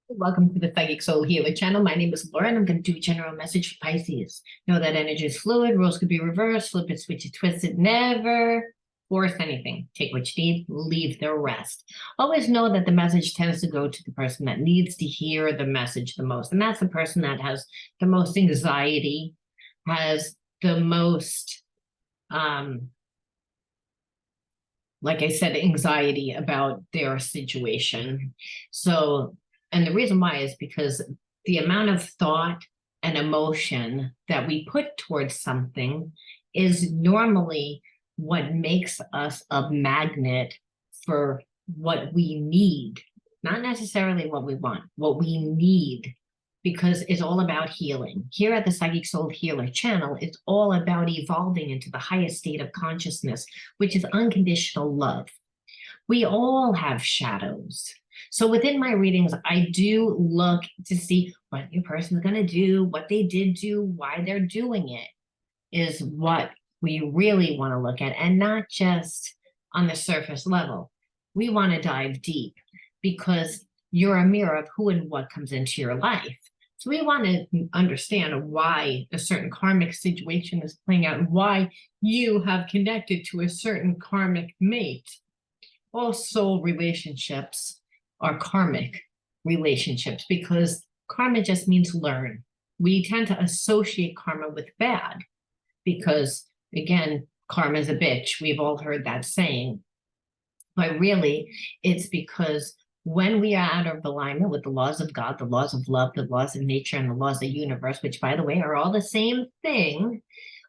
Welcome to the Psychic Soul Healer channel. My name is Laura, and I'm going to do a general message for Pisces. Know that energy is fluid, roles could be reversed, flip it, switch it, twist it. Never force anything. Take what you need, leave the rest. Always know that the message tends to go to the person that needs to hear the message the most. And that's the person that has the most anxiety, has the most, like I said, anxiety about their situation. So, and the reason why is because the amount of thought and emotion that we put towards something is normally what makes us a magnet for what we need, not necessarily what we want, what we need, because it's all about healing. Here at the Psychic Soul Healer channel, it's all about evolving into the highest state of consciousness, which is unconditional love. We all have shadows. So within my readings, I do look to see what your person's going to do, what they did do, why they're doing it, is what we really want to look at, and not just on the surface level. We want to dive deep because you're a mirror of who and what comes into your life. So we want to understand why a certain karmic situation is playing out and why you have connected to a certain karmic mate. All soul relationships are karmic relationships because karma just means learn. We tend to associate karma with bad because, again, karma is a bitch. We've all heard that saying. But really, it's because when we are out of alignment with the laws of God, the laws of love, the laws of nature, and the laws of the universe, which, by the way, are all the same thing,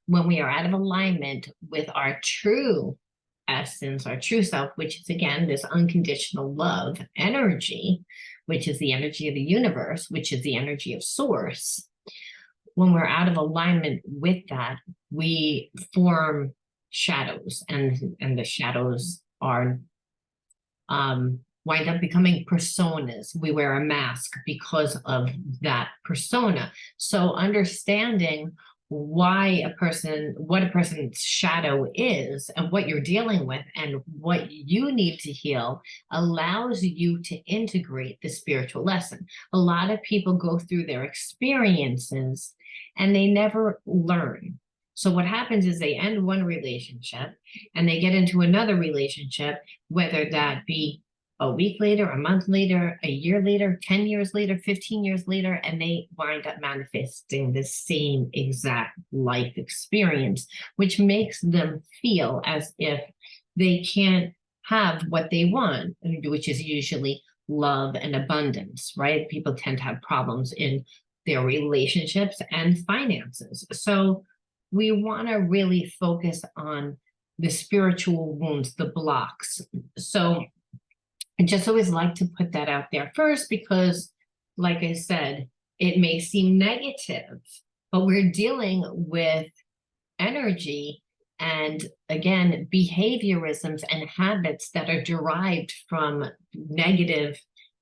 when we are out of alignment with our true essence, our true self, which is, again, this unconditional love energy, which is the energy of the universe, which is the energy of source. When we're out of alignment with that, we form shadows, and the shadows are wind up becoming personas. We wear a mask because of that persona. So understanding why what a person's shadow is and what you're dealing with and what you need to heal allows you to integrate the spiritual lesson. A lot of people go through their experiences and they never learn. So what happens is they end one relationship and they get into another relationship, whether that be a week later, a month later, a year later, 10 years later, 15 years later, and they wind up manifesting the same exact life experience, which makes them feel as if they can't have what they want, which is usually love and abundance, right? People tend to have problems in their relationships and finances. So we want to really focus on the spiritual wounds, the blocks. So I just always like to put that out there first because, like I said, it may seem negative, but we're dealing with energy and, again, behaviorisms and habits that are derived from negative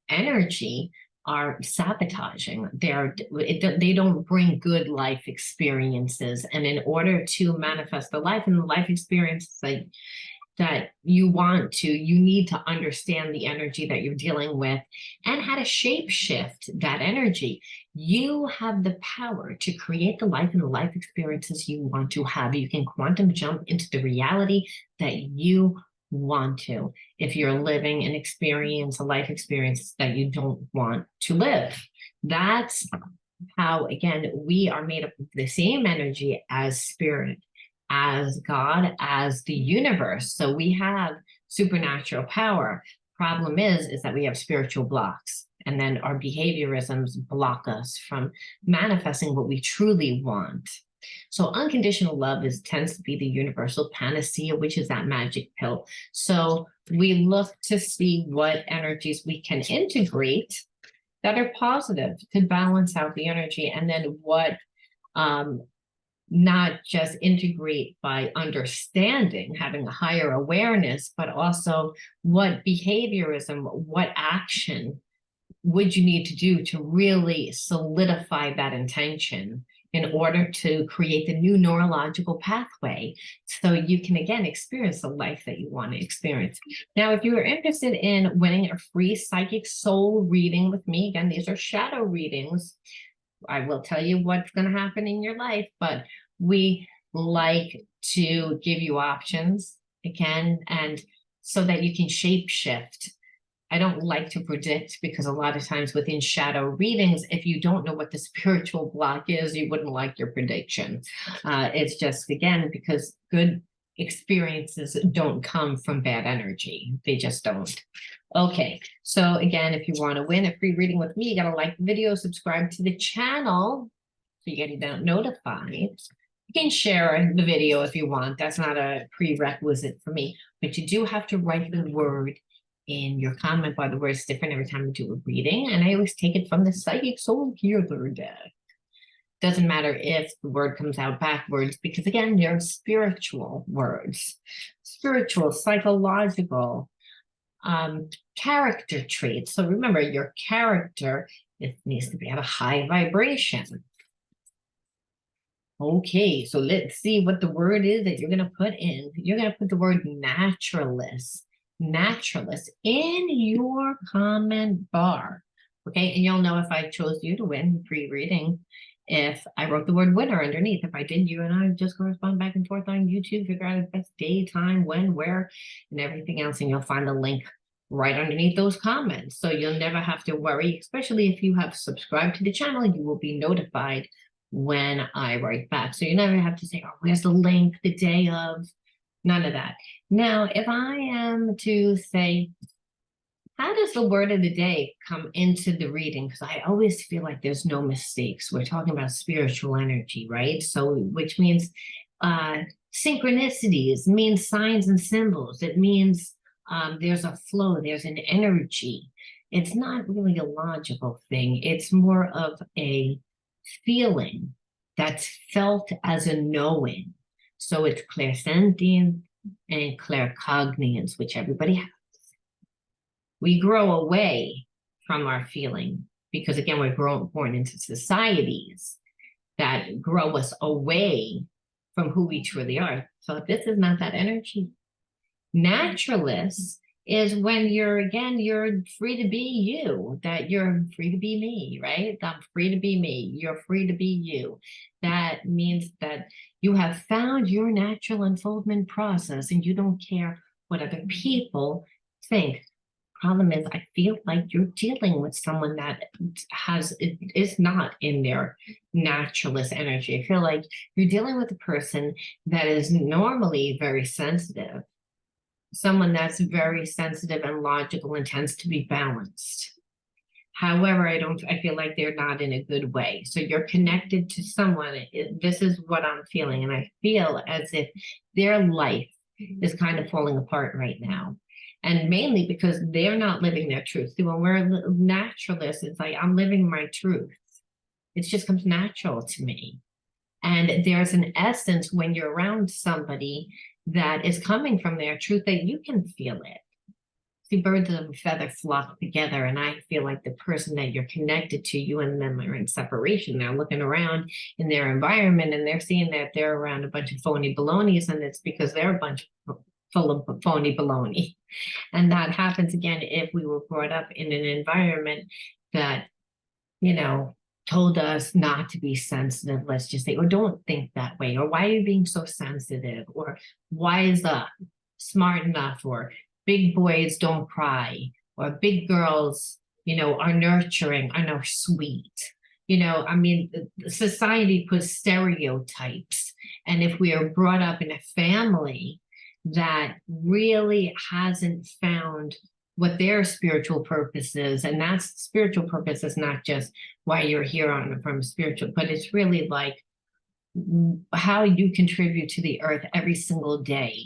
energy are sabotaging. They don't bring good life experiences. And in order to manifest the life and the life experiences that you want to, you need to understand the energy that you're dealing with and how to shape shift that energy. You have the power to create the life and the life experiences you want to have. You can quantum jump into the reality that you want to if you're living an experience, a life experience that you don't want to live. That's how, again, we are made up of the same energy as spirit, as God, as the universe. So we have supernatural power. Problem is that we have spiritual blocks, and then our behaviorisms block us from manifesting what we truly want. So unconditional love tends to be the universal panacea, which is that magic pill. So we look to see what energies we can integrate that are positive to balance out the energy, and then what not just integrate by understanding, having a higher awareness, but also what behaviorism, what action would you need to do to really solidify that intention in order to create the new neurological pathway so you can again experience the life that you want to experience. Now, if you are interested in winning a free psychic soul reading with me, again, these are shadow readings. I will tell you what's going to happen in your life, but we like to give you options again, and so that you can shape shift. I don't like to predict, because a lot of times within shadow readings, if you don't know what the spiritual block is, you wouldn't like your prediction. It's just, again, because good experiences don't come from bad energy. They just don't. Okay, so again, if you want to win a free reading with me, you got to like the video, subscribe to the channel so you get notified. You can share the video if you want. That's not a prerequisite for me, but you do have to write the word in your comment bar. The word is different every time we do a reading, and I always take it from the Psychic Soul Healer deck. Doesn't matter if the word comes out backwards, because again, they're spiritual words, spiritual, psychological, character traits. So remember, your character, it needs to be at a high vibration. Okay, so let's see what the word is that you're going to put in. You're going to put the word naturalist. Naturalist in your comment bar. Okay, and you'll know if I chose you to win free reading if I wrote the word winner underneath. If I did, you and I just correspond back and forth on YouTube, figure out the best day, time, when, where, and everything else, and you'll find a link right underneath those comments. So you'll never have to worry, especially if you have subscribed to the channel, you will be notified when I write back. So you never have to say, oh, where's the link the day of? None of that. Now, if I am to say, how does the word of the day come into the reading? Because I always feel like there's no mistakes. We're talking about spiritual energy, right? So, which means synchronicities, means signs and symbols. It means there's a flow, there's an energy. It's not really a logical thing. It's more of a feeling that's felt as a knowing. So it's clairsentient and claircognizance, which everybody has. We grow away from our feeling because, again, we're born into societies that grow us away from who we truly are. So this is not that energy. Naturalist is when you're free to be you, that you're free to be me, right? I'm free to be me. You're free to be you. That means that you have found your natural unfoldment process and you don't care what other people think. Problem is, I feel like you're dealing with someone that is not in their naturalist energy. I feel like you're dealing with a person that is normally very sensitive, someone that's very sensitive and logical and tends to be balanced. However, I feel like they're not in a good way. So you're connected to someone. This is what I'm feeling. And I feel as if their life is kind of falling apart right now. And mainly because they're not living their truth. See, when we're naturalists, it's like, I'm living my truth. It just comes natural to me. And there's an essence when you're around somebody that is coming from their truth that you can feel it. See, birds of a feather flock together, and I feel like the person that you're connected to, you and them are in separation. They're looking around in their environment and they're seeing that they're around a bunch of phony balonies, and it's because they're a bunch full of phony baloney. And that happens again if we were brought up in an environment that, told us not to be sensitive, let's just say, or don't think that way, or why are you being so sensitive, or why is that smart enough, or big boys don't cry, or big girls, are nurturing, are sweet. Society puts stereotypes. And if we are brought up in a family that really hasn't found what their spiritual purpose is, and that spiritual purpose is not just why you're here from spiritual, but it's really like how you contribute to the earth every single day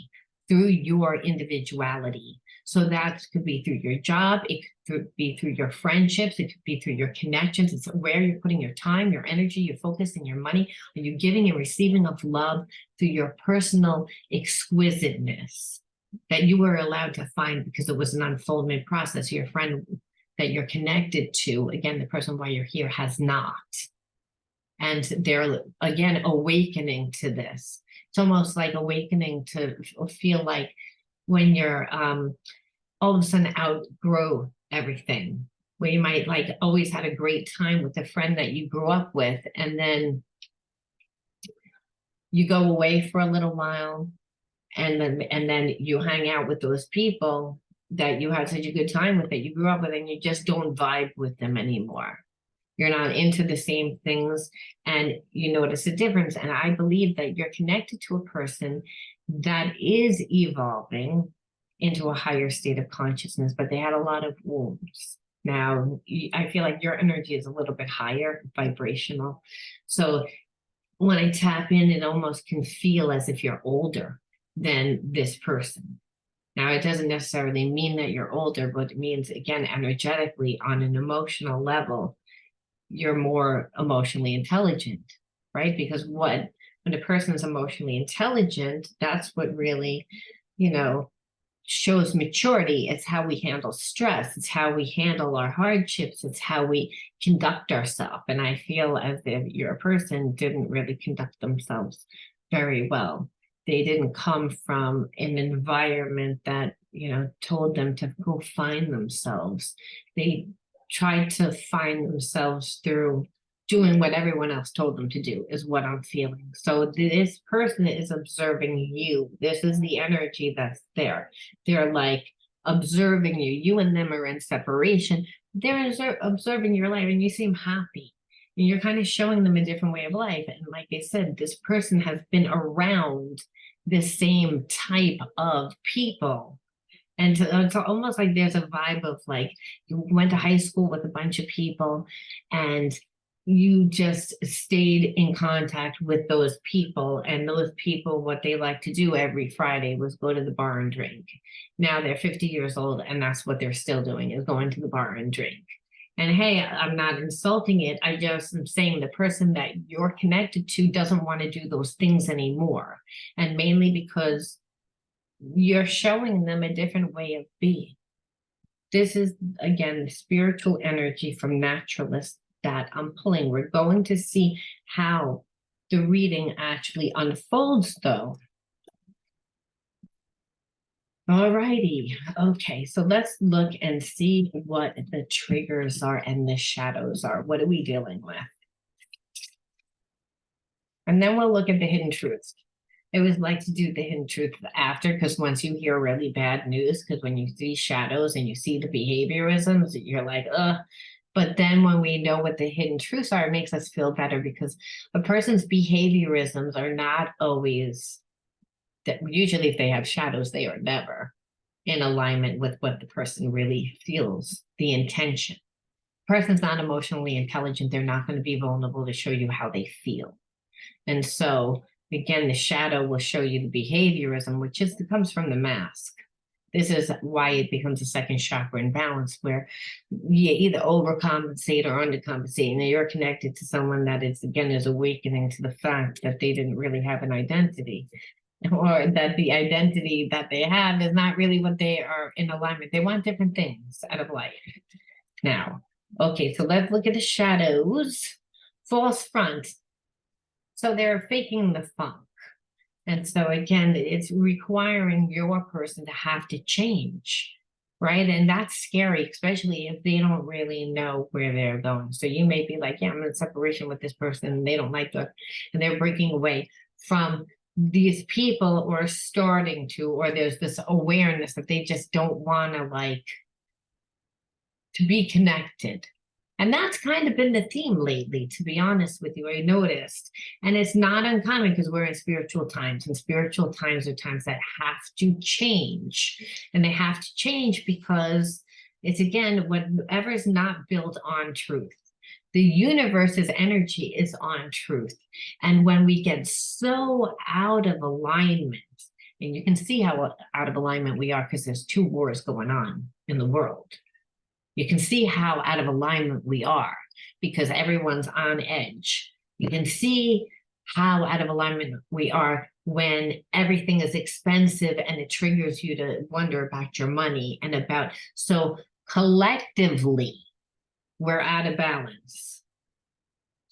through your individuality. So that could be through your job, it could be through your friendships, it could be through your connections. It's where you're putting your time, your energy, your focus, and your money. Are you giving and receiving of love through your personal exquisiteness that you were allowed to find because it was an unfoldment process? Your friend that you're connected to, again, the person why you're here, has not. And they're, again, awakening to this. It's almost like awakening to feel like when you're all of a sudden outgrow everything, where you might like always had a great time with a friend that you grew up with, and then you go away for a little while, and then you hang out with those people that you had such a good time with, that you grew up with, and you just don't vibe with them anymore. You're not into the same things, and you notice a difference. And I believe that you're connected to a person that is evolving into a higher state of consciousness, but they had a lot of wounds. Now, I feel like your energy is a little bit higher vibrational. So when I tap in, it almost can feel as if you're older than this person. Now, it doesn't necessarily mean that you're older, but it means, again, energetically, on an emotional level, you're more emotionally intelligent, right? Because when a person is emotionally intelligent, that's what really, shows maturity. It's how we handle stress. It's how we handle our hardships. It's how we conduct ourselves. And I feel as if your person didn't really conduct themselves very well. They didn't come from an environment that, told them to go find themselves. They tried to find themselves through doing what everyone else told them to do, is what I'm feeling. So this person is observing you. This is the energy that's there. They're like observing you. You and them are in separation. They're observing your life, and you seem happy. And you're kind of showing them a different way of life. And like I said, this person has been around the same type of people. And it's almost like there's a vibe of like you went to high school with a bunch of people, and you just stayed in contact with those people, and those people, what they like to do every Friday was go to the bar and drink. Now they're 50 years old, and that's what they're still doing, is going to the bar and drink. And hey, I'm not insulting it. I just am saying the person that you're connected to doesn't want to do those things anymore. And mainly because you're showing them a different way of being. This is, again, the spiritual energy from naturalists that I'm pulling. We're going to see how the reading actually unfolds, though. All righty. Okay, so let's look and see what the triggers are and the shadows are. What are we dealing with? And then we'll look at the hidden truths. I always like to do the hidden truth after, because once you hear really bad news, because when you see shadows and you see the behaviorisms, you're like, ugh. But then when we know what the hidden truths are, it makes us feel better, because a person's behaviorisms are not always, that usually if they have shadows, they are never in alignment with what the person really feels, the intention. Person's not emotionally intelligent, they're not going to be vulnerable to show you how they feel. And so again, the shadow will show you the behaviorism, which comes from the mask. This is why it becomes a second chakra imbalance, where you either overcompensate or undercompensate. And you're connected to someone that is awakening to the fact that they didn't really have an identity, or that the identity that they have is not really what they are in alignment. They want different things out of life. Now, okay, so let's look at the shadows. False front. So they're faking the funk. And so again, it's requiring your person to have to change, right? And that's scary, especially if they don't really know where they're going. So you may be like, yeah, I'm in separation with this person, and they don't like that, and they're breaking away from these people, or starting to, or there's this awareness that they just don't want to be connected. And that's kind of been the theme lately, to be honest with you, I noticed. And it's not uncommon, because we're in spiritual times, and spiritual times are times that have to change. And they have to change because it's, again, whatever is not built on truth. The universe's energy is on truth. And when we get so out of alignment, and you can see how out of alignment we are, because there's 2 wars going on in the world. You can see how out of alignment we are, because everyone's on edge. You can see how out of alignment we are when everything is expensive, and it triggers you to wonder about your money and about, so collectively, we're out of balance.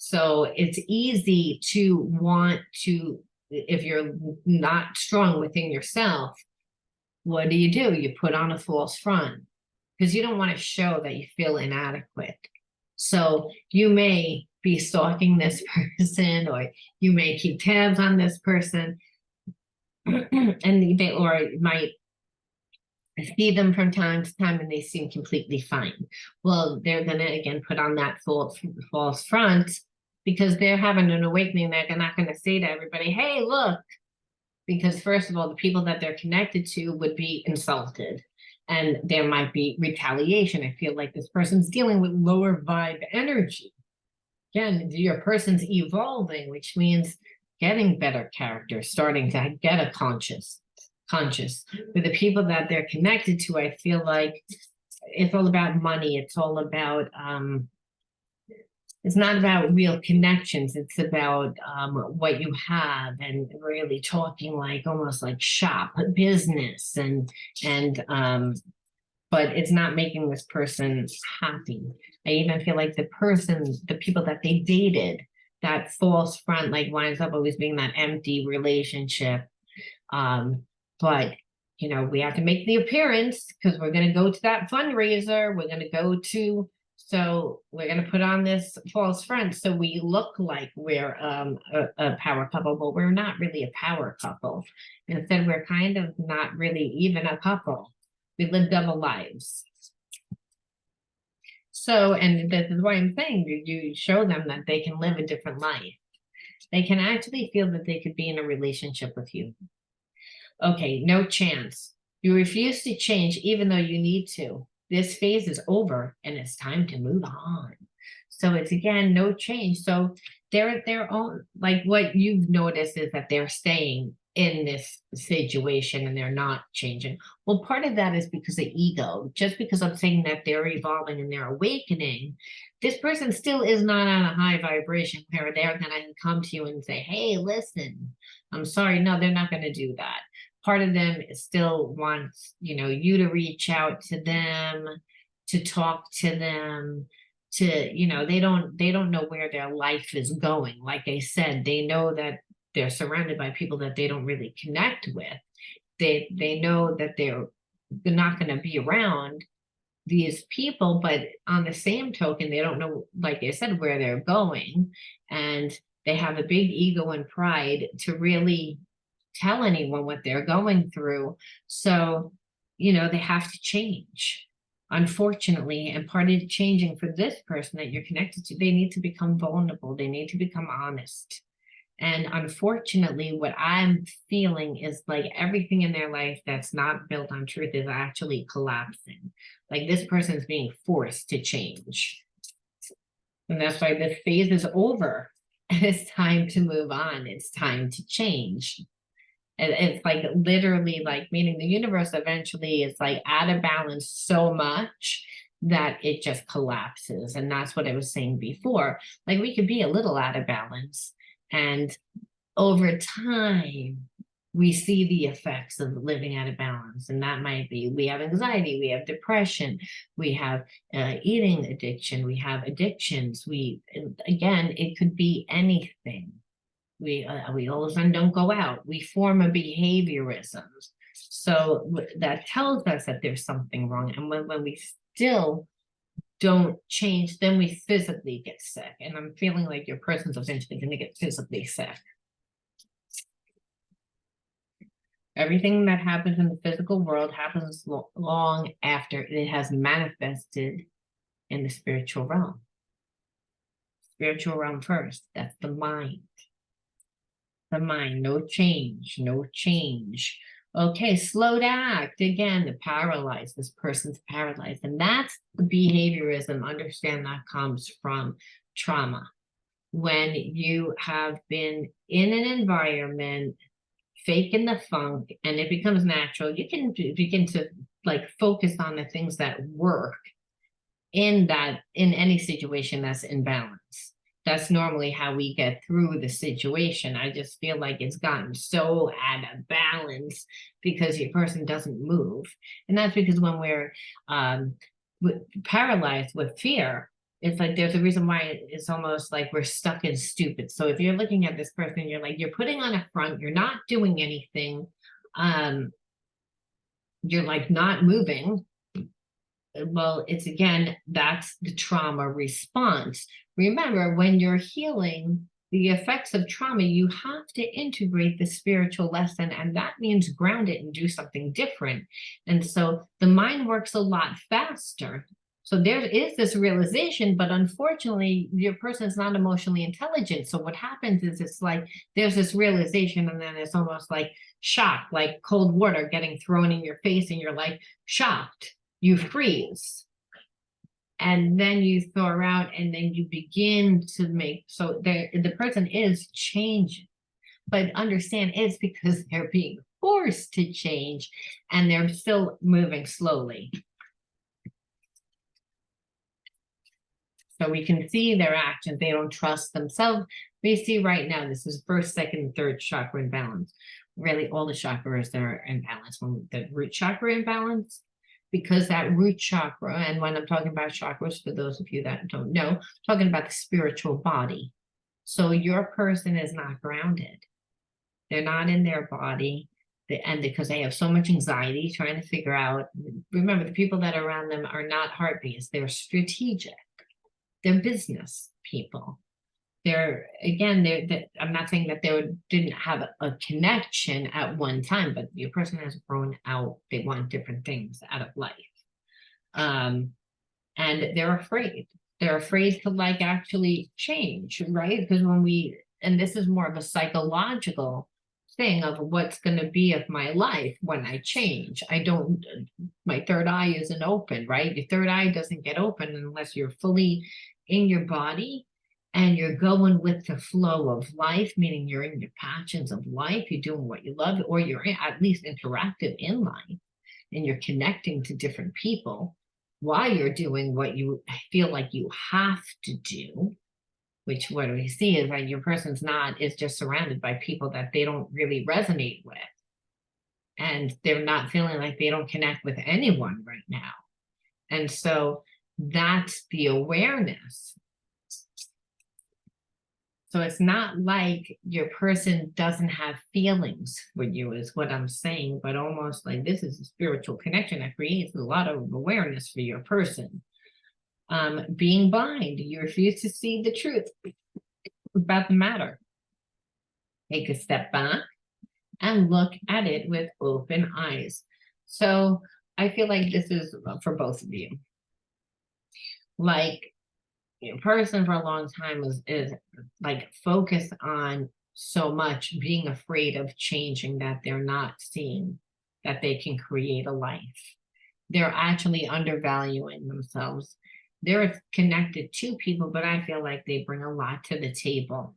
So it's easy to want to, if you're not strong within yourself, what do? You put on a false front because you don't want to show that you feel inadequate. So you may be stalking this person, or you may keep tabs on this person, and they or might see them from time to time and they seem completely fine. Well, they're going to again put on that false front because they're having an awakening. They're not going to say to everybody, hey, look, because first of all, the people that they're connected to would be insulted and there might be retaliation. I feel like this person's dealing with lower vibe energy. Again, your person's evolving, which means getting better character, starting to get a conscious. With the people that they're connected to, I feel like it's all about money. It's all about it's not about real connections. It's about what you have, and really talking like almost like shop business, and but it's not making this person happy. I even feel like the people that they dated, that false front like winds up always being that empty relationship. But you know, we have to make the appearance because we're going to go to that fundraiser. We're going to go to, so we're going to put on this false front so we look like we're a power couple, but we're not really a power couple. Instead, we're kind of not really even a couple. We live double lives. So, and this is why I'm saying you show them that they can live a different life. They can actually feel that they could be in a relationship with you. Okay, no chance. You refuse to change even though you need to. This phase is over and it's time to move on. So it's again, no change. So they're their own, like what you've noticed is that they're staying in this situation and they're not changing. Well, part of that is because of ego. Just because I'm saying that they're evolving and they're awakening, this person still is not on a high vibration where they're going to come to you and say, hey, listen, I'm sorry. No, they're not going to do that. Part of them still wants, you know, you to reach out to them, to talk to them, to, you know, they don't know where their life is going. Like I said, they know that they're surrounded by people that they don't really connect with. They know that they're not going to be around these people, but on the same token, they don't know, like I said, where they're going. And they have a big ego and pride to really tell anyone what they're going through. So, you know, they have to change, unfortunately. And part of changing for this person that you're connected to, they need to become vulnerable. They need to become honest. And unfortunately, what I'm feeling is like everything in their life that's not built on truth is actually collapsing. Like this person is being forced to change. And that's why this phase is over. And it's time to move on. It's time to change. And it's like literally like meaning the universe eventually is like out of balance so much that it just collapses. And that's what I was saying before. Like we could be a little out of balance. And over time, we see the effects of living out of balance. And that might be, we have anxiety, we have depression, we have eating addiction, we have addictions. Again, it could be anything. We all of a sudden don't go out. We form a behaviorism. So that tells us that there's something wrong. And when we still don't change, then we physically get sick. And I'm feeling like your person's eventually going to get physically sick. Everything that happens in the physical world happens long after it has manifested in the spiritual realm. Spiritual realm first. That's the mind. The mind, no change, no change. Okay, slow to act. Again, the paralyzed. This person's paralyzed. And that's the behaviorism. Understand that comes from trauma. When you have been in an environment, faking the funk, and it becomes natural, you can begin to like focus on the things that work in any situation that's in balance. That's normally how we get through the situation. I just feel like it's gotten so out of balance because your person doesn't move. And that's because when we're paralyzed with fear, it's like there's a reason why it's almost like we're stuck in stupid. So if you're looking at this person, you're like, you're putting on a front, you're not doing anything, you're like not moving. Well, it's again, that's the trauma response. Remember, when you're healing the effects of trauma, you have to integrate the spiritual lesson, and that means ground it and do something different. And so the mind works a lot faster. So there is this realization, but unfortunately, your person is not emotionally intelligent. So what happens is it's like there's this realization, and then it's almost like shock, like cold water getting thrown in your face, and you're like shocked. You freeze, and then you thaw out, and then you begin to make, so the person is changing, but understand it's because they're being forced to change, and they're still moving slowly. So we can see their actions. They don't trust themselves. We see right now, this is first, second, and third chakra imbalance. Really, all the chakras are imbalanced. When the root chakra imbalance, because that root chakra, and when I'm talking about chakras, for those of you that don't know, I'm talking about the spiritual body. So your person is not grounded. They're not in their body. And because they have so much anxiety trying to figure out, remember, the people that are around them are not heartbeats. They're strategic. They're business people. They're, again, I'm not saying that they didn't have a connection at one time, but your person has grown out. They want different things out of life. And they're afraid. They're afraid to like actually change, right? Because and this is more of a psychological thing of what's going to be of my life when I change. My third eye isn't open, right? Your third eye doesn't get open unless you're fully in your body and you're going with the flow of life, meaning you're in your passions of life, you're doing what you love, or you're at least interactive in life, and you're connecting to different people while you're doing what you feel like you have to do, which what we see is that your person's is just surrounded by people that they don't really resonate with. And they're not feeling like they don't connect with anyone right now. And so that's the awareness. So it's not like your person doesn't have feelings for you, is what I'm saying, but almost like this is a spiritual connection that creates a lot of awareness for your person. Being blind, you refuse to see the truth about the matter. Take a step back and look at it with open eyes. So I feel like this is for both of you. Like, your person for a long time is like focused on so much being afraid of changing that they're not seeing that they can create a life. They're actually undervaluing themselves. They're connected to people, but I feel like they bring a lot to the table,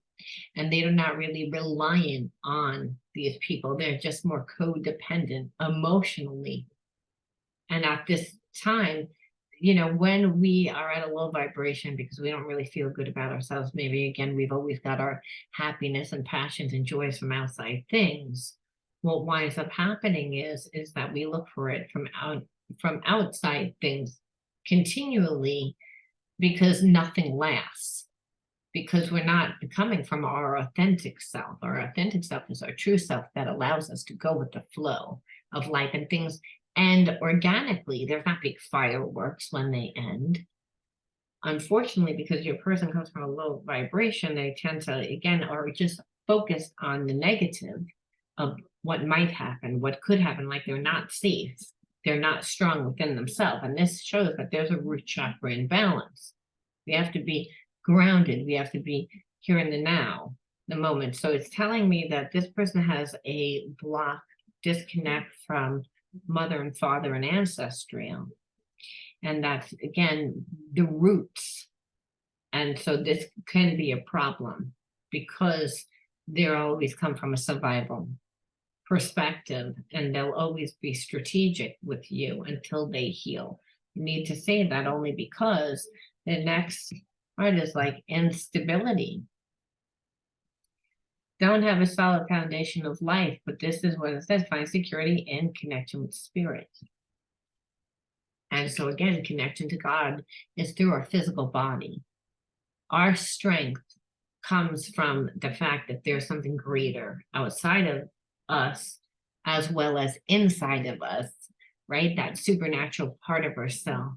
and they're not really relying on these people. They're just more codependent emotionally. And at this time, when we are at a low vibration because we don't really feel good about ourselves, maybe again, we've always got our happiness and passions and joys from outside things. What winds up happening is that we look for it from outside things continually, because nothing lasts, because we're not coming from our authentic self. Our authentic self is our true self that allows us to go with the flow of life, and things end organically. There's not big fireworks when they end. Unfortunately, because your person comes from a low vibration, they tend to, again, are just focused on the negative of what might happen, what could happen, like they're not safe. They're not strong within themselves. And this shows that there's a root chakra imbalance. We have to be grounded. We have to be here in the now, the moment. So it's telling me that this person has a block, disconnect from mother and father and ancestral. And that's, again, the roots. And so this can be a problem because they'll always come from a survival perspective, and they'll always be strategic with you until they heal. You need to say that only because the next part is like instability. Don't have a solid foundation of life, but this is what it says: find security in connection with spirit. And so again, connection to God is through our physical body. Our strength comes from the fact that there's something greater outside of us as well as inside of us, right? That supernatural part of ourself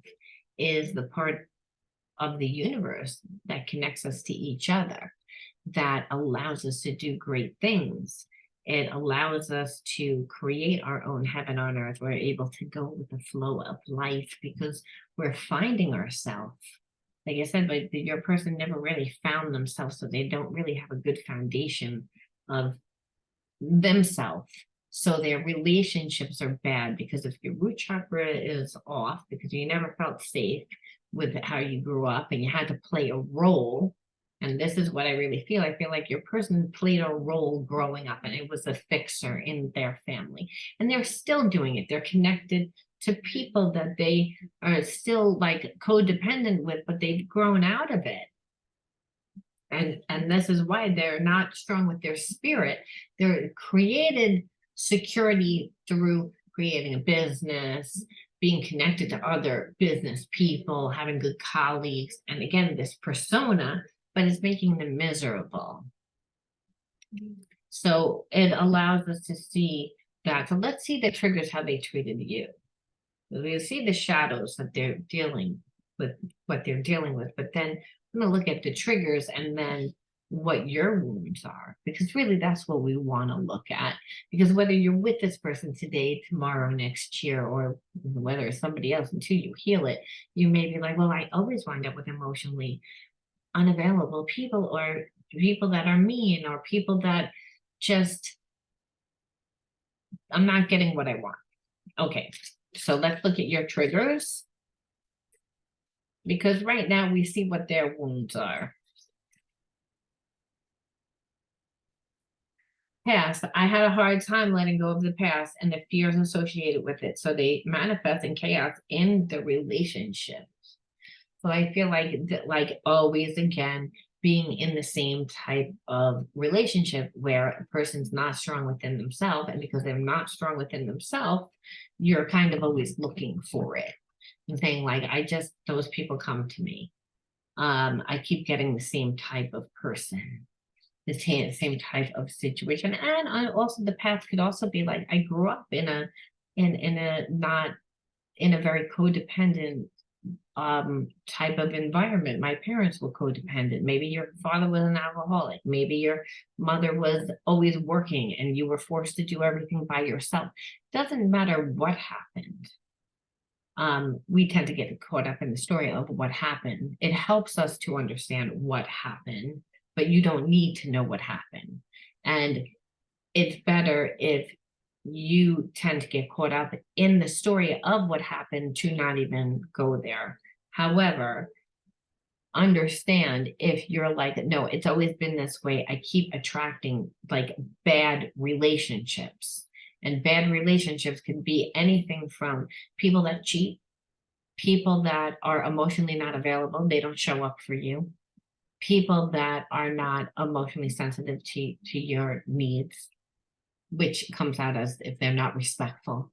is the part of the universe that connects us to each other, that allows us to do great things. It allows us to create our own heaven on earth. We're able to go with the flow of life because we're finding ourselves. Like I said, but your person never really found themselves, so they don't really have a good foundation of themselves. So their relationships are bad because if your root chakra is off, because you never felt safe with how you grew up and you had to play a role. And this is what I really feel. I feel like your person played a role growing up and it was a fixer in their family. And they're still doing it. They're connected to people that they are still like codependent with, but they've grown out of it. And this is why they're not strong with their spirit. They're created security through creating a business, being connected to other business people, having good colleagues, and again, this persona, but it's making them miserable. So it allows us to see that. So let's see the triggers, how they treated you. We see the shadows that they're dealing with, what they're dealing with, but then I'm going to look at the triggers and then what your wounds are, because really that's what we want to look at. Because whether you're with this person today, tomorrow, next year, or whether it's somebody else, until you heal it, you may be like, well, I always wind up with emotionally unavailable people, or people that are mean, or people that just, I'm not getting what I want. Okay, so let's look at your triggers. Because right now we see what their wounds are. Past, I had a hard time letting go of the past and the fears associated with it. So they manifest in chaos in the relationship. So I feel like always again, being in the same type of relationship where a person's not strong within themselves. And because they're not strong within themselves, you're kind of always looking for it. And saying like, those people come to me. I keep getting the same type of person, the same type of situation. And also the path could also be like, I grew up in a very codependent type of environment. My parents were codependent. Maybe your father was an alcoholic. Maybe your mother was always working and you were forced to do everything by yourself. Doesn't matter what happened. We tend to get caught up in the story of what happened. It helps us to understand what happened, but you don't need to know what happened. And it's better if you tend to get caught up in the story of what happened to not even go there. However, understand if you're like, no, it's always been this way. I keep attracting like bad relationships. And bad relationships can be anything from people that cheat, people that are emotionally not available, they don't show up for you, people that are not emotionally sensitive to your needs, which comes out as if they're not respectful,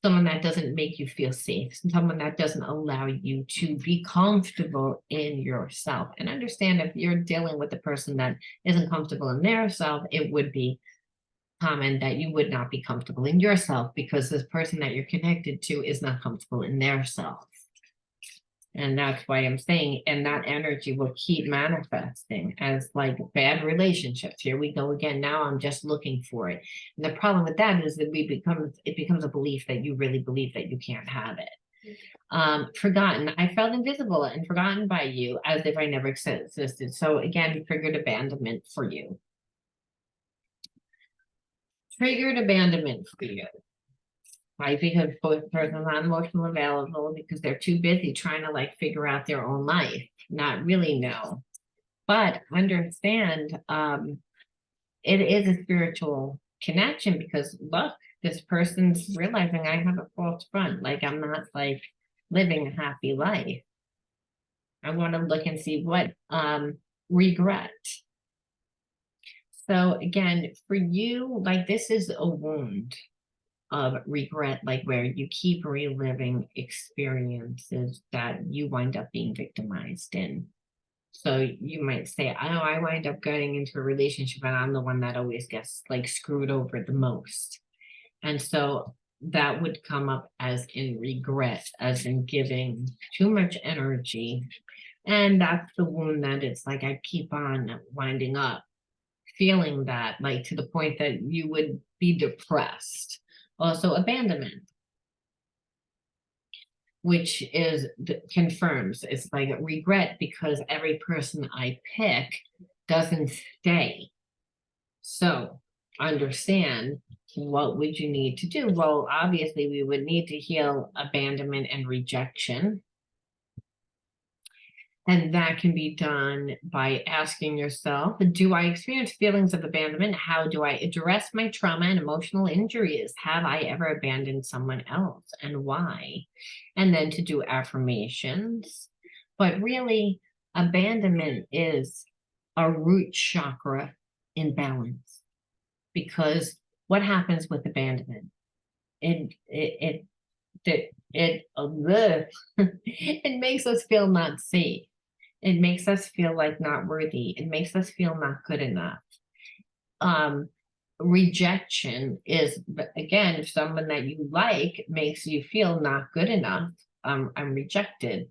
someone that doesn't make you feel safe, someone that doesn't allow you to be comfortable in yourself. And understand if you're dealing with a person that isn't comfortable in their self, it would be common that you would not be comfortable in yourself because this person that you're connected to is not comfortable in their self. And that's why I'm saying, and that energy will keep manifesting as like bad relationships. Here we go again. Now I'm just looking for it. And the problem with that is that it becomes a belief that you really believe that you can't have it. Forgotten. I felt invisible and forgotten by you as if I never existed. So again, triggered abandonment for you. Triggered abandonment for you. Right? Because both persons are not emotionally available because they're too busy trying to like figure out their own life, not really know. But understand it is a spiritual connection because look, this person's realizing I have a false front. Like I'm not like living a happy life. I want to look and see what regret. So again, for you, like this is a wound. of regret, like where you keep reliving experiences that you wind up being victimized in. So you might say, oh, I wind up getting into a relationship and I'm the one that always gets like screwed over the most. And so that would come up as in regret, as in giving too much energy. And that's the wound that it's like I keep on winding up feeling that, like to the point that you would be depressed. Also, abandonment, which is confirms it's like regret because every person I pick doesn't stay. So understand, what would you need to do? Well, obviously we would need to heal abandonment and rejection. And that can be done by asking yourself, do I experience feelings of abandonment? How do I address my trauma and emotional injuries? Have I ever abandoned someone else, and why? And then to do affirmations. But really, abandonment is a root chakra imbalance. Because what happens with abandonment? It makes us feel not safe. It makes us feel like not worthy. It makes us feel not good enough. Rejection is, again, if someone that you like makes you feel not good enough, I'm rejected.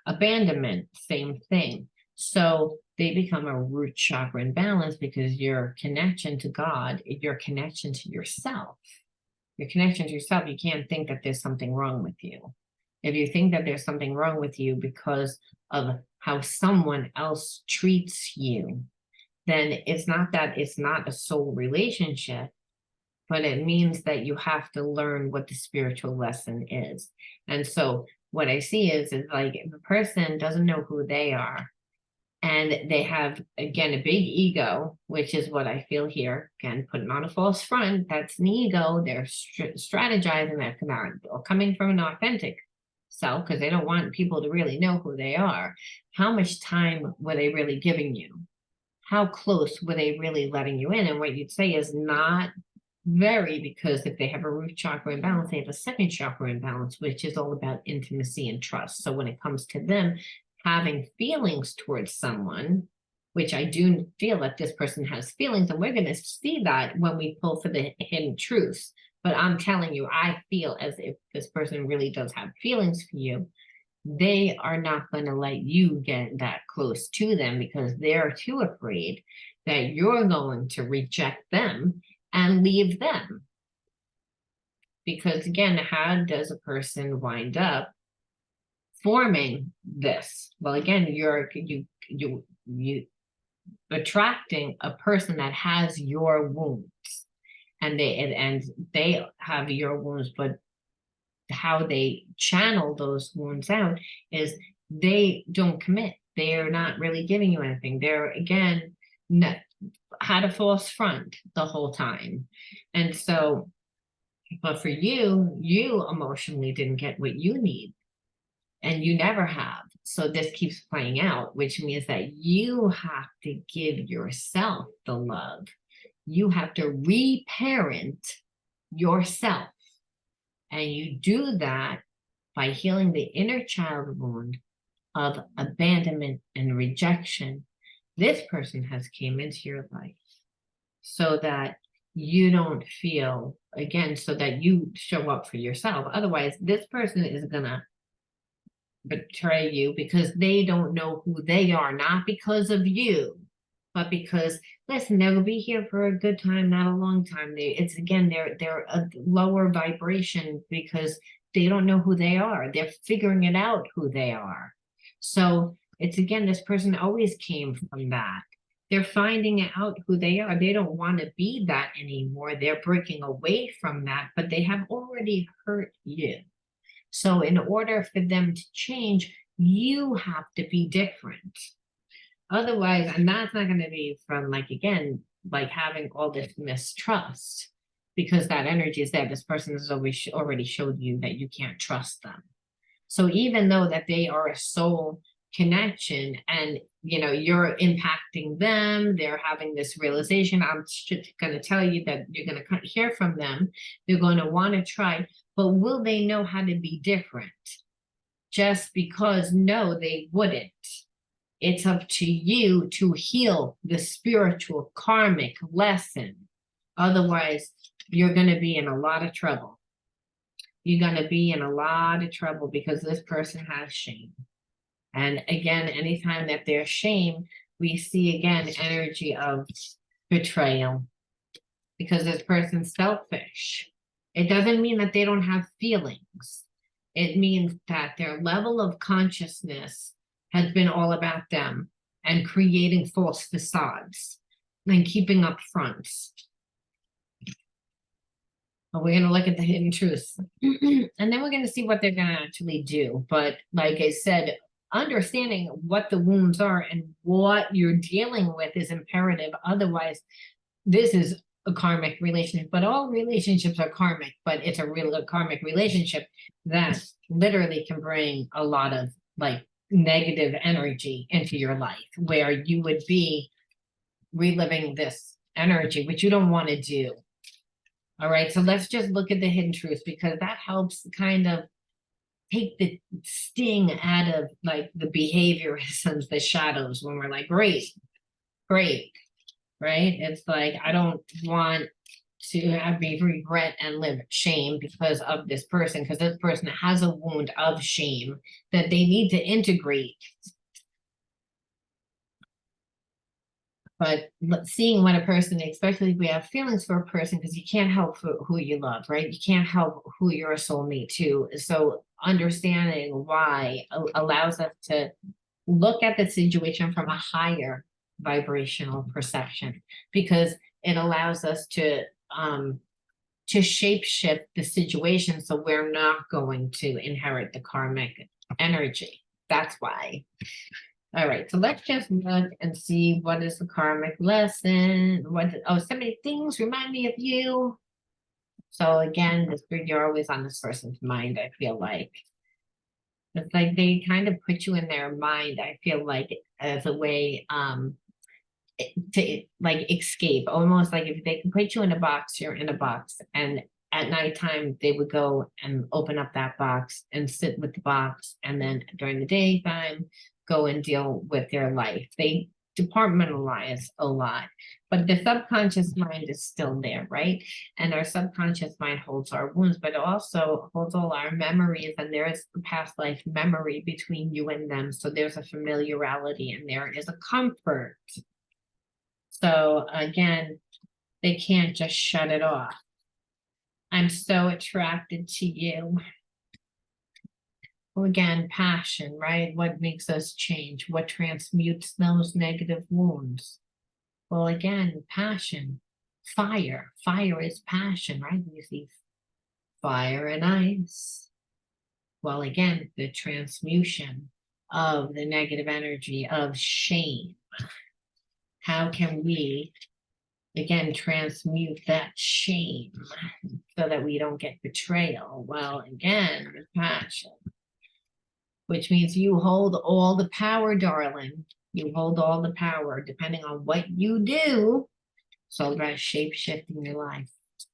Abandonment, same thing. So they become a root chakra imbalance because your connection to God, your connection to yourself, your connection to yourself, you can't think that there's something wrong with you. If you think that there's something wrong with you because of how someone else treats you, then it's not that it's not a soul relationship, but it means that you have to learn what the spiritual lesson is. And so what I see is like if a person doesn't know who they are, and they have, again, a big ego, which is what I feel here, again, putting on a false front, that's an ego. They're strategizing, that they're coming from an authentic self because they don't want people to really know who they are. How much time were they really giving you? How close were they really letting you in? And what you'd say is not very, because if they have a root chakra imbalance, they have a second chakra imbalance, which is all about intimacy and trust. So when it comes to them having feelings towards someone, which I do feel that this person has feelings, and we're going to see that when we pull for the hidden truths. But I'm telling you, I feel as if this person really does have feelings for you. They are not going to let you get that close to them because they're too afraid that you're going to reject them and leave them. Because again, how does a person wind up forming this? Well, again, you're attracting a person that has your wounds, and they have your wounds, but how they channel those wounds out is they don't commit. They're not really giving you anything. They're, again, had a false front the whole time. And so, but for you emotionally didn't get what you need, and you never have. So this keeps playing out, which means that you have to give yourself the love. You have to reparent yourself. And you do that by healing the inner child wound of abandonment and rejection. This person has came into your life so that you don't feel, again, so that you show up for yourself. Otherwise, this person is gonna betray you because they don't know who they are, not because of you, but because, listen, they'll be here for a good time, not a long time. It's again, they're a lower vibration because they don't know who they are. They're figuring it out who they are. So it's, again, this person always came from that. They're finding out who they are. They don't want to be that anymore. They're breaking away from that, but they have already hurt you. So in order for them to change, you have to be different. Otherwise, and that's not going to be from, like, again, like having all this mistrust, because that energy is there. This person has already showed you that you can't trust them. So even though that they are a soul connection, and you're impacting them, they're having this realization. I'm going to tell you that you're going to hear from them, they're going to want to try, but will they know how to be different? Just because no, they wouldn't. It's up to you to heal the spiritual karmic lesson. Otherwise, you're going to be in a lot of trouble. You're going to be in a lot of trouble because this person has shame. And again, anytime that there's shame, we see again energy of betrayal, because this person's selfish. It doesn't mean that they don't have feelings. It means that their level of consciousness has been all about them and creating false facades and keeping up fronts. But we're going to look at the hidden truths and then we're going to see what they're going to actually do. But like I said, understanding what the wounds are and what you're dealing with is imperative. Otherwise, this is a karmic relationship, but all relationships are karmic, but it's a real karmic relationship that literally can bring a lot of like negative energy into your life, where you would be reliving this energy, which you don't want to do. All right, so let's just look at the hidden truths, because that helps kind of take the sting out of like the behaviorisms, the shadows, when we're like, great, right? It's like, I don't want to have me regret and live shame because of this person, because this person has a wound of shame that they need to integrate. But seeing what a person, especially if we have feelings for a person, because you can't help who you love, right? You can't help who you're a soulmate to. So understanding why allows us to look at the situation from a higher vibrational perception, because it allows us to shape shift the situation, so we're not going to inherit the karmic energy. That's why. All right, so let's just look and see what is the karmic lesson. So many things remind me of you. So again, you're always on this person's mind, I feel like. It's like they kind of put you in their mind, I feel like, as a way to like escape. Almost like if they can put you in a box, you're in a box, and at nighttime they would go and open up that box and sit with the box, and then during the daytime go and deal with their life. They departmentalize a lot, but the subconscious mind is still there, right? And our subconscious mind holds our wounds, but it also holds all our memories, and there is a past life memory between you and them. So there's a familiarity and there is a comfort. So again, they can't just shut it off. I'm so attracted to you. Well, again, passion, right? What makes us change? What transmutes those negative wounds? Well, again, passion, fire. Fire is passion, right? You see fire and ice. Well, again, the transmutation of the negative energy of shame. How can we, again, transmute that shame so that we don't get betrayal? Well, again, passion, which means you hold all the power, darling. You hold all the power depending on what you do. It's all about shape shifting your life. It's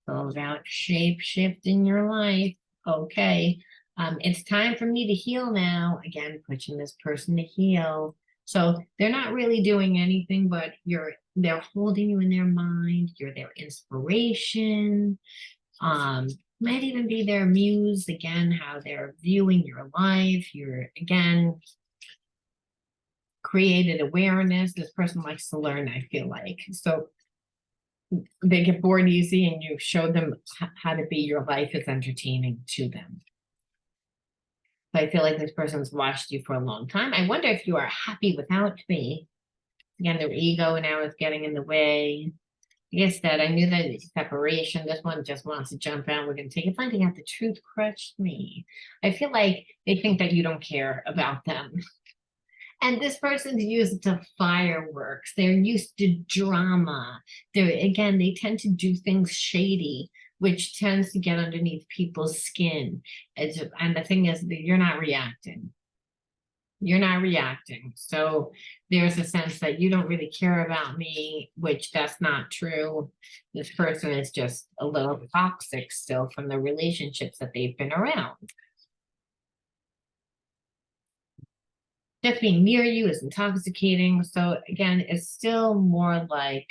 all about shape shifting your life. Okay. It's time for me to heal now. Again, pushing this person to heal. So they're not really doing anything, but they're holding you in their mind. You're their inspiration. Might even be their muse, again, how they're viewing your life. You're, again, created awareness. This person likes to learn, I feel like. So they get bored easy, and you show them how to be. Your life is entertaining to them. So I feel like this person's watched you for a long time. I wonder if you are happy without me. Again, their ego now is getting in the way. Yes, that I knew that it's separation. This one just wants to jump out. We're going to take it. Finding out the truth crushed me. I feel like they think that you don't care about them. And this person's used to fireworks. They're used to drama. They tend to do things shady, which tends to get underneath people's skin. And the thing is that you're not reacting. You're not reacting. So there's a sense that you don't really care about me, which that's not true. This person is just a little toxic still from the relationships that they've been around. Just being near you is intoxicating. So again, it's still more like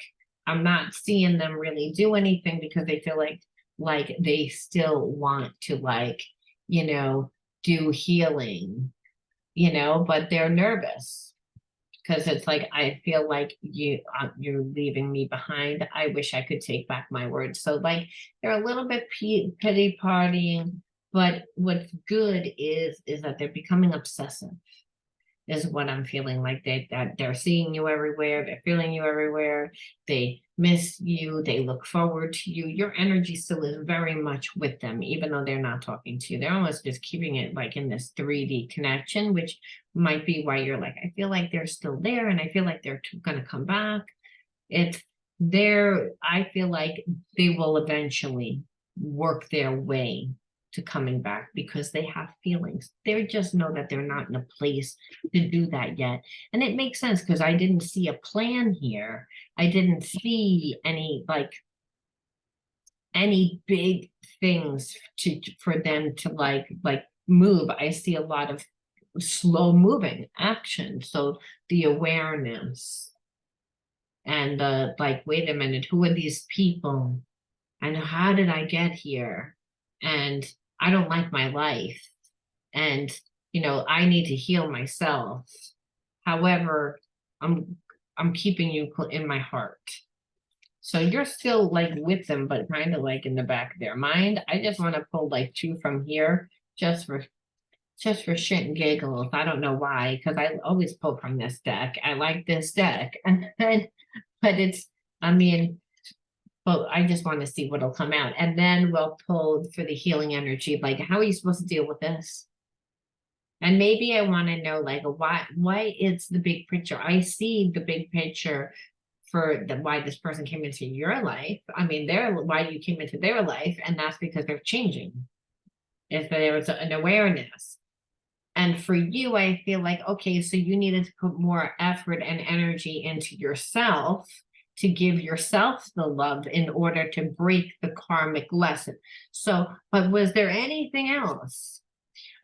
I'm not seeing them really do anything because they feel like they still want to do healing, but they're nervous because it's like I feel like you're leaving me behind. I wish I could take back my words. So like they're a little bit pity partying, but what's good is that they're becoming obsessive is what I'm feeling like that they're seeing you everywhere, they're feeling you everywhere, they miss you, they look forward to you. Your energy still is very much with them, even though they're not talking to you. They're almost just keeping it like in this 3D connection, which might be why you're like, I feel like they're still there and I feel like they're gonna come back. It's there, I feel like they will eventually work their way to coming back because they have feelings. They just know that they're not in a place to do that yet. And it makes sense because I didn't see a plan here. I didn't see any big things for them to like move. I see a lot of slow moving action. So the awareness and like, wait a minute, who are these people? And how did I get here? And I don't like my life. And, I need to heal myself. However, I'm keeping you in my heart. So you're still like with them, but kind of like in the back of their mind. I just want to pull like two from here just for shit and giggles. I don't know why, because I always pull from this deck. I like this deck. But but I just want to see what'll come out. And then we'll pull for the healing energy. Like, how are you supposed to deal with this? And maybe I want to know, like, why it's the big picture. I see the big picture for why this person came into your life. I mean, why you came into their life, and that's because they're changing. If there was an awareness. And for you, I feel like, okay, so you needed to put more effort and energy into yourself to give yourself the love in order to break the karmic lesson. So, but was there anything else?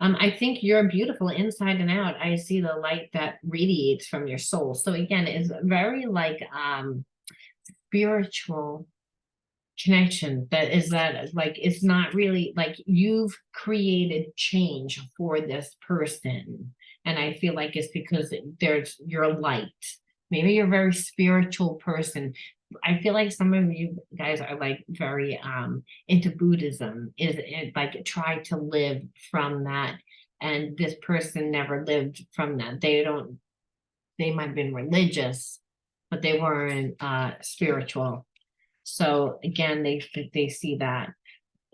I think you're beautiful inside and out. I see the light that radiates from your soul. So again, it's very like spiritual connection that like it's not really like you've created change for this person, and I feel like it's because you're light. Maybe you're a very spiritual person. I feel like some of you guys are like very into Buddhism, is it like try to live from that, and this person never lived from that. They might have been religious, but they weren't spiritual. So again, they see that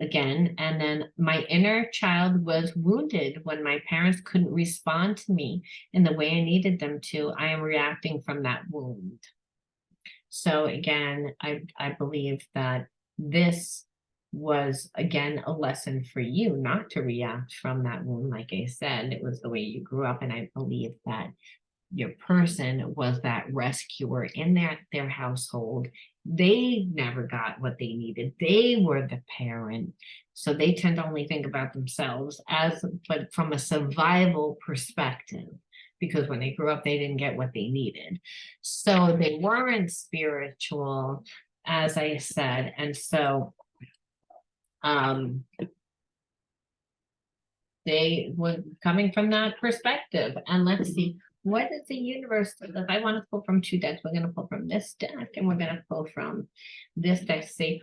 again. And then my inner child was wounded when my parents couldn't respond to me in the way I needed them to. I am reacting from that wound. So again, I believe that this was again a lesson for you not to react from that wound. Like I said, it was the way you grew up, and I believe that your person was that rescuer in their household. They never got what they needed. They were the parent. So they tend to only think about themselves but from a survival perspective, because when they grew up, they didn't get what they needed. So they weren't spiritual, as I said. And so they were coming from that perspective. And let's see, what is the universe? If I want to pull from two decks, we're going to pull from this deck and we're going to pull from this deck. See,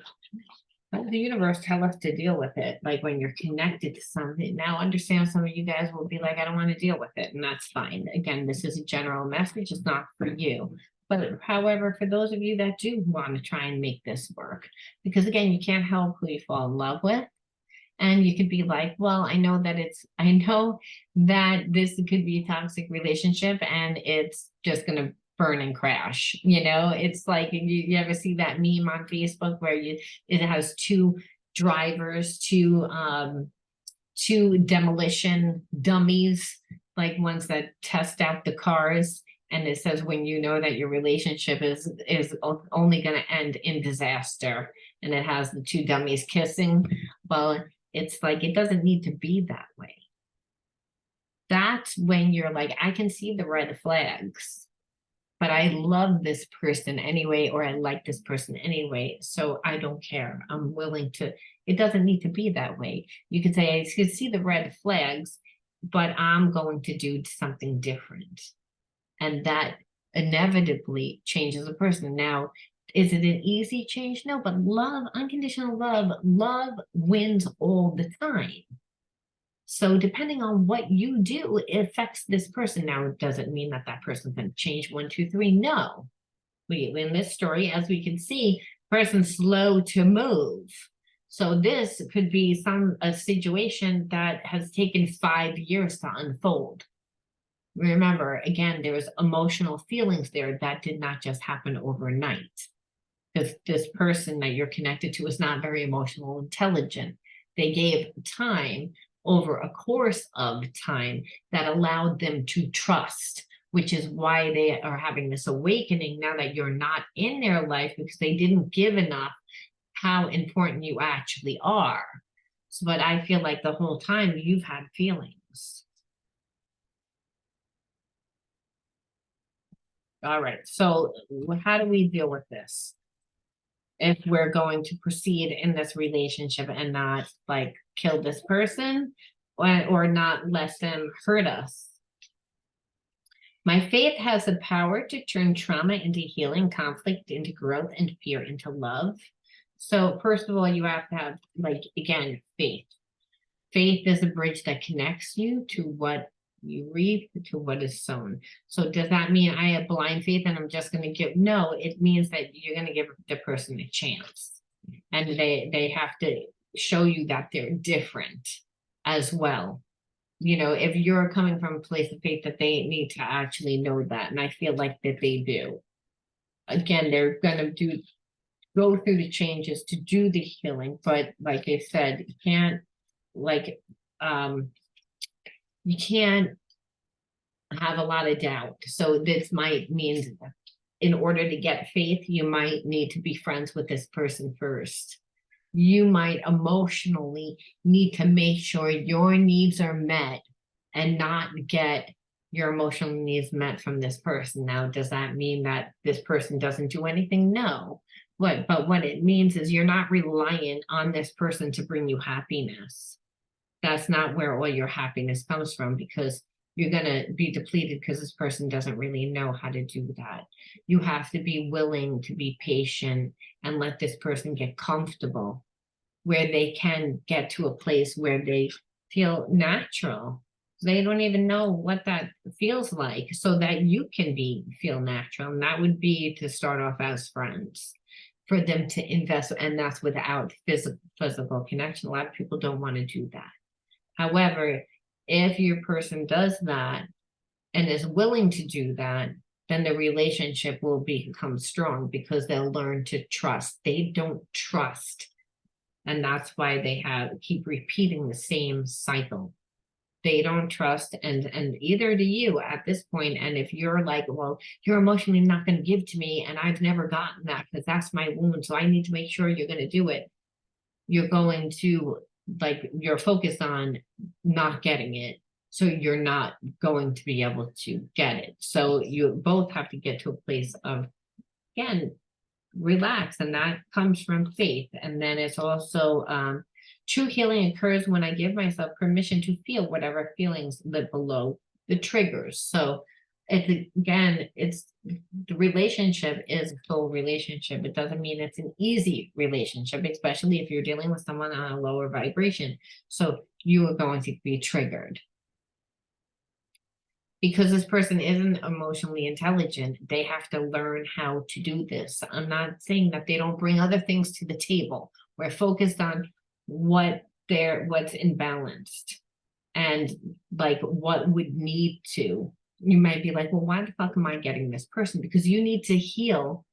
how does the universe tell us to deal with it? Like when you're connected to something. Now, understand some of you guys will be like, I don't want to deal with it. And that's fine. Again, this is a general message. It's not for you. But however, for those of you that do want to try and make this work, because again, you can't help who you fall in love with. And you could be like, well, I know that this could be a toxic relationship and it's just going to burn and crash. It's like, you ever see that meme on Facebook where it has two drivers, two demolition dummies like ones that test out the cars, and it says when you know that your relationship is only going to end in disaster, and it has the two dummies kissing. Well, it's like it doesn't need to be that way. That's when you're like, I can see the red flags, but I love this person anyway, or I like this person anyway, so I don't care. I'm willing to, it doesn't need to be that way. You could say, I can see the red flags, but I'm going to do something different. And that inevitably changes a person. Now, is it an easy change? No, but love, unconditional love wins all the time. So depending on what you do, it affects this person. Now, it doesn't mean that that person's going to change 1, 2, 3. No. In this story, as we can see, person's slow to move. So this could be a situation that has taken 5 years to unfold. Remember, again, there's emotional feelings there that did not just happen overnight. Because this person that you're connected to is not very emotional intelligent. They gave time over a course of time that allowed them to trust, which is why they are having this awakening now that you're not in their life, because they didn't give enough how important you actually are. So, but I feel like the whole time you've had feelings. All right, so how do we deal with this? If we're going to proceed in this relationship and not like kill this person or not let them hurt us. My faith has the power to turn trauma into healing, conflict into growth, and fear into love. So first of all, you have to have, like, again, faith. Faith is a bridge that connects you to what you reap, to what is sown. So does that mean I have blind faith and I'm just going to give? No, it means that you're going to give the person a chance, and they have to show you that they're different as well. You know, if you're coming from a place of faith, that they need to actually know that, and I feel like that they do. Again, they're going to go through the changes to do the healing, but like I said, you can't you can't have a lot of doubt. So this might mean in order to get faith, you might need to be friends with this person first. You might emotionally need to make sure your needs are met and not get your emotional needs met from this person. Now, does that mean that this person doesn't do anything? No. But what it means is you're not reliant on this person to bring you happiness. That's not where all your happiness comes from, because you're going to be depleted because this person doesn't really know how to do that. You have to be willing to be patient and let this person get comfortable, where they can get to a place where they feel natural. They don't even know what that feels like, so that you can feel natural. And that would be to start off as friends, for them to invest. And that's without physical connection. A lot of people don't want to do that. However, if your person does that and is willing to do that, then the relationship will become strong, because they'll learn to trust. They don't trust. And that's why they keep repeating the same cycle. They don't trust, and either do you at this point. And if you're like, well, you're emotionally not going to give to me, and I've never gotten that because that's my wound, so I need to make sure you're going to do it. You're going to, like, you're focused on not getting it, so you're not going to be able to get it. So you both have to get to a place of, again, relax, and that comes from faith. And then it's also true healing occurs when I give myself permission to feel whatever feelings live below the triggers. So it's the relationship is a full relationship. It doesn't mean it's an easy relationship, especially if you're dealing with someone on a lower vibration. So you are going to be triggered. Because this person isn't emotionally intelligent, they have to learn how to do this. I'm not saying that they don't bring other things to the table. We're focused on what's imbalanced, and like what would need to. You might be like, well, why the fuck am I getting this person? Because you need to heal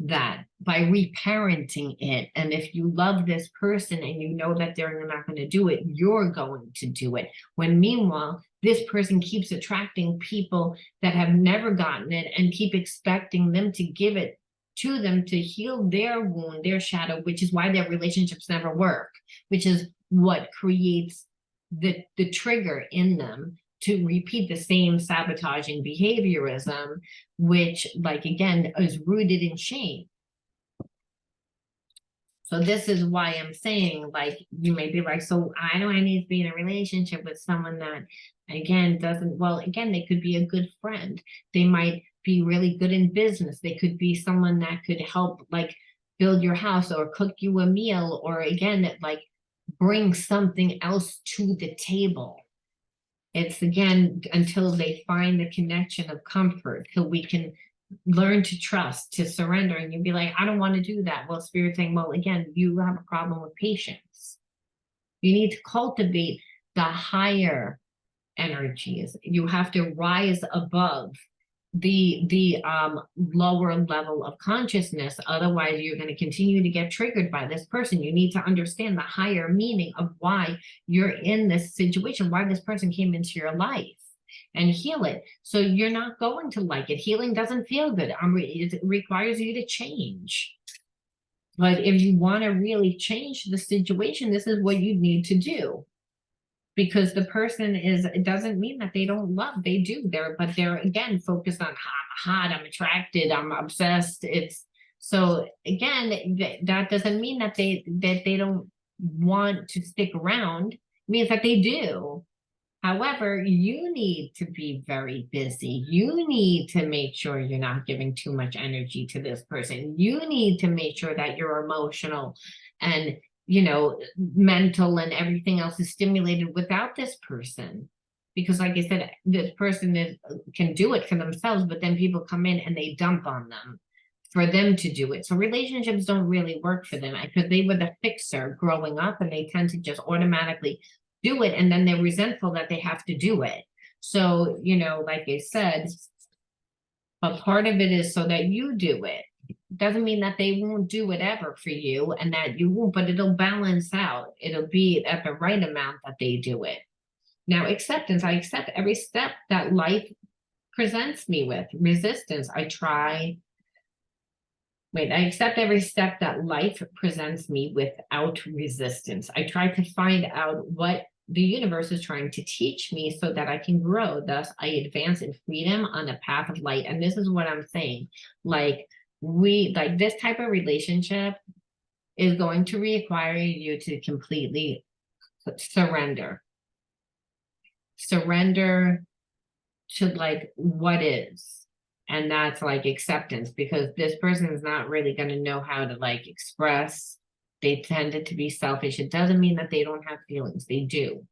that by reparenting it. And if you love this person and you know that they're not going to do it, you're going to do it. When meanwhile, this person keeps attracting people that have never gotten it and keep expecting them to give it to them to heal their wound, their shadow, which is why their relationships never work, which is what creates the trigger in them to repeat the same sabotaging behaviorism, which, like, again, is rooted in shame. So this is why I'm saying, like, you may be like, so I know I need to be in a relationship with someone that, again, doesn't, well, again, they could be a good friend. They might be really good in business. They could be someone that could help, like, build your house or cook you a meal, or again, like, bring something else to the table. It's, again, until they find the connection of comfort, till we can learn to trust, to surrender. And you'd be like, I don't want to do that. Well, Spirit's saying, well, again, you have a problem with patience. You need to cultivate the higher energies. You have to rise above the lower level of consciousness. Otherwise, you're going to continue to get triggered by this person. You need to understand the higher meaning of why you're in this situation, why this person came into your life, and heal it. So you're not going to like it. Healing doesn't feel good. It requires you to change. But if you want to really change the situation, this is what you need to do. Because the person is, it doesn't mean that they don't love, they do. But they're, again, focused on, I'm hot, I'm attracted, I'm obsessed. It's so, again, that doesn't mean that they don't want to stick around. It means that they do. However, you need to be very busy. You need to make sure you're not giving too much energy to this person. You need to make sure that you're emotional and, mental and everything else is stimulated without this person. Because, like I said, this person can do it for themselves, but then people come in and they dump on them for them to do it. So relationships don't really work for them because they were the fixer growing up, and they tend to just automatically do it, and then they're resentful that they have to do it. So, like I said, a part of it is so that you do it. Doesn't mean that they won't do whatever for you and that you won't, but it'll balance out. It'll be at the right amount that they do it. Now, acceptance. I accept every step that life presents me with. Resistance. I accept every step that life presents me without resistance. I try to find out what the universe is trying to teach me so that I can grow. Thus, I advance in freedom on the path of light. And this is what I'm saying. This type of relationship is going to require you to completely surrender to what is. And that's acceptance, because this person is not really going to know how to express. They tended to be selfish. It doesn't mean that they don't have feelings. They do.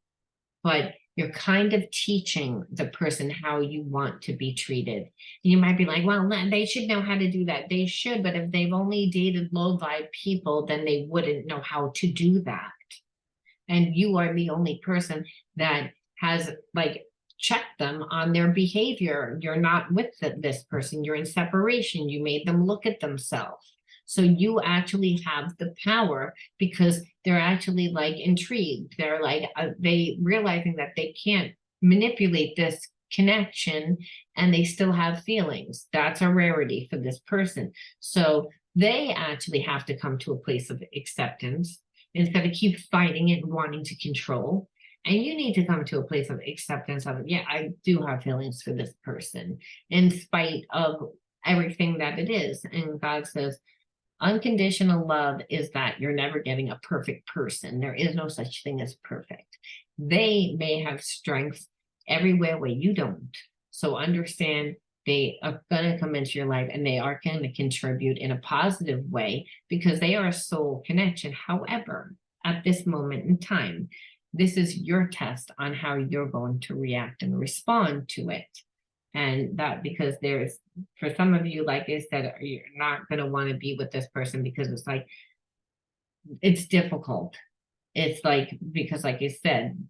But you're kind of teaching the person how you want to be treated. You might be like, well, they should know how to do that. They should. But if they've only dated low vibe people, then they wouldn't know how to do that. And you are the only person that has check them on their behavior. You're not with this person. You're in separation. You made them look at themselves. So you actually have the power, because they're actually intrigued. They're they realizing that they can't manipulate this connection and they still have feelings. That's a rarity for this person. So they actually have to come to a place of acceptance instead of keep fighting it and wanting to control. And you need to come to a place of acceptance of, yeah, I do have feelings for this person in spite of everything that it is. And God says, unconditional love is that you're never getting a perfect person. There is no such thing as perfect. They may have strengths everywhere where you don't. So understand they are going to come into your life and they are going to contribute in a positive way because they are a soul connection. However, at this moment in time, this is your test on how you're going to react and respond to it. And that, because there's, for some of you, like I said, you're not going to want to be with this person because it's difficult. It's because like I said,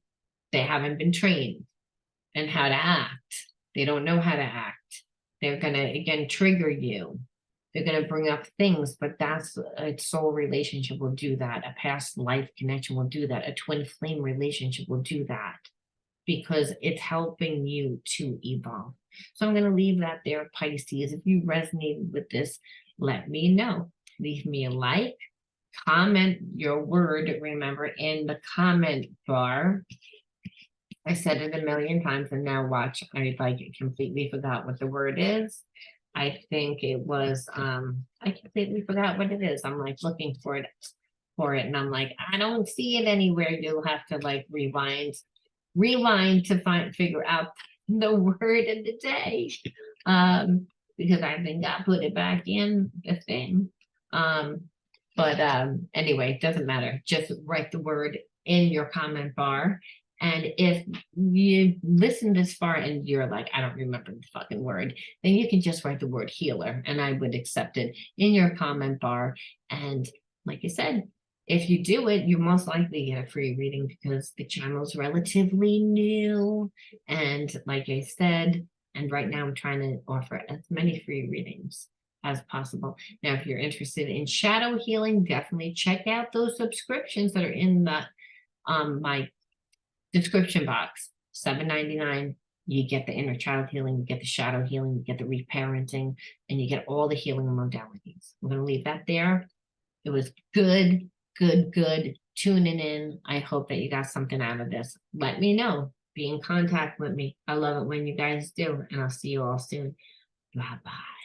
they haven't been trained in how to act. They don't know how to act. They're going to, again, trigger you. They're going to bring up things, but that's a soul relationship will do that. A past life connection will do that. A twin flame relationship will do that because it's helping you to evolve. So I'm going to leave that there, Pisces. If you resonated with this, let me know. Leave me a like, comment your word, remember, in the comment bar. I said it a million times, and now watch, I like completely forgot what the word is. I think it was, I completely forgot what it is. I'm like looking for it, and I'm like, I don't see it anywhere. You'll have to like rewind to figure out the word of the day. Because I think I put it back in the thing. But anyway, it doesn't matter. Just write the word in your comment bar. And if you listen this far and you're like, I don't remember the fucking word, then you can just write the word healer and I would accept it in your comment bar. And like I said, if you do it, you most likely get a free reading because the channel is relatively new. And like I said, and right now I'm trying to offer as many free readings as possible. Now, if you're interested in shadow healing, definitely check out those subscriptions that are in the my description box. $7.99. You get the inner child healing, you get the shadow healing, you get the reparenting, and you get all the healing modalities. I'm going to leave that there. It was good tuning in. I hope that you got something out of this. Let me know. Be in contact with me. I love it when you guys do, and I'll see you all soon. Bye-bye.